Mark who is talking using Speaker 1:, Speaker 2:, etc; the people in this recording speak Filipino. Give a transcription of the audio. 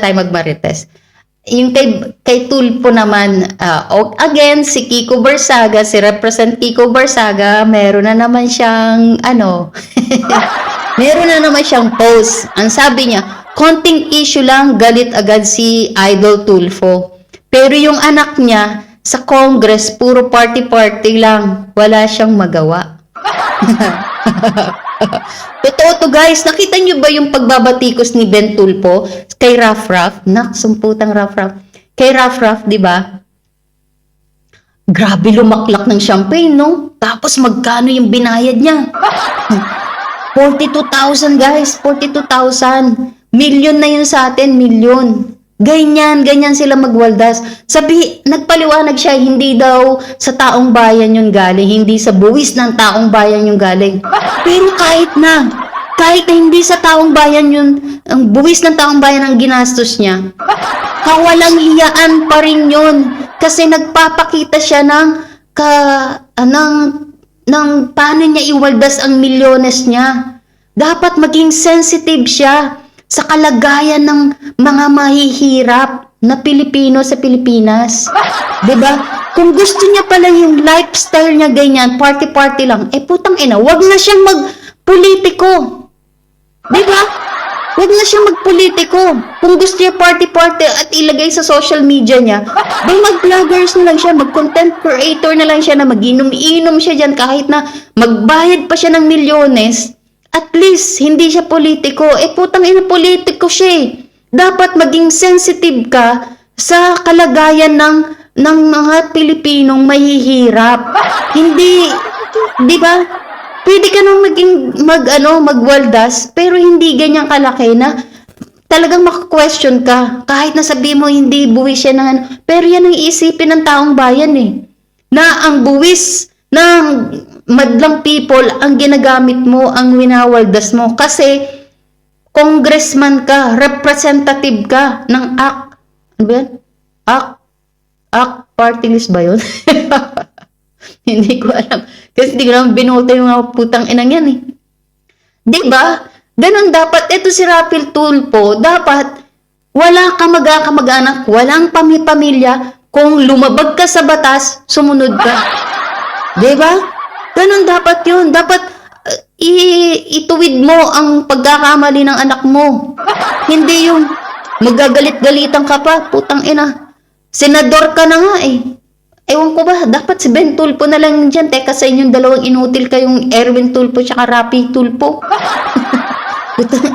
Speaker 1: tayo magmarites. Yung kay Tulfo naman, again, si Kiko Barsaga, si Represent Kiko Barsaga, meron na naman siyang, meron na naman siyang post. Ang sabi niya, konting issue lang, galit agad si Idol Tulfo. Pero yung anak niya, sa Congress, puro party-party lang. Wala siyang magawa. Totoo to guys. Nakita niyo ba yung pagbabatikos ni Ben Tulfo kay Raf? Sumputang Raf. Kay Raf, di ba? Grabe lumaklak ng champagne, no? Tapos magkano yung binayad niya? 42,000 guys. 42,000. Million na yun sa atin. Million. Ganyan sila magwaldas. Nagpaliwanag siya, hindi daw sa taong bayan yung galing, hindi sa buwis ng taong bayan yung galing. Pero kahit na hindi sa taong bayan yun, ang buwis ng taong bayan ang ginastos niya, kawalang hiyaan pa rin yun. Kasi nagpapakita siya ng paano niya iwaldas ang milyones niya. Dapat maging sensitive siya sa kalagayan ng mga mahihirap na Pilipino sa Pilipinas. 'Di ba? Kung gusto niya pala yung lifestyle niya ganyan, party-party lang, putang ina, wag na siyang magpolitiko. 'Di ba? Wag na siyang magpolitiko. Kung gusto niya party-party at ilagay sa social media niya, mag-vloggers na lang siya, mag-content creator na lang siya na mag-inom-inom siya diyan kahit na magbayad pa siya ng milyones. At least, hindi siya politiko. Putang ina, politiko siya. Dapat maging sensitive ka sa kalagayan ng mga Pilipinong mahihirap. Hindi, di ba? Pwede ka nang magwaldas, pero hindi ganyan kalaki na talagang maka-question ka. Kahit na sabihin mo, hindi buwis siya ng pero yan ang iisipin ng taong bayan na ang buwis ng madlang people ang ginagamit mo, ang winawaldas mo. Kasi, congressman ka, representative ka ng ACT. Ano ba yan? ACT party list ba yun? Hindi ko alam. Kasi hindi ko naman binoto yung mga putang inang yan Diba? Ganon dapat. Ito si Raffel Tulfo, dapat wala ka kamag-anak, walang pamilya. Kung lumabag ka sa batas, sumunod ka. Diba? Ganon dapat yun. Dapat ituwid mo ang pagkakamali ng anak mo. Hindi yung magagalit-galitan ka pa. Putang ina. Senador ka na nga Ewan ko ba, dapat si Ben Tulfo na lang dyan. Teka sa inyong dalawang inutil kayong Erwin Tulfo tsaka Raffy Tulfo. Putang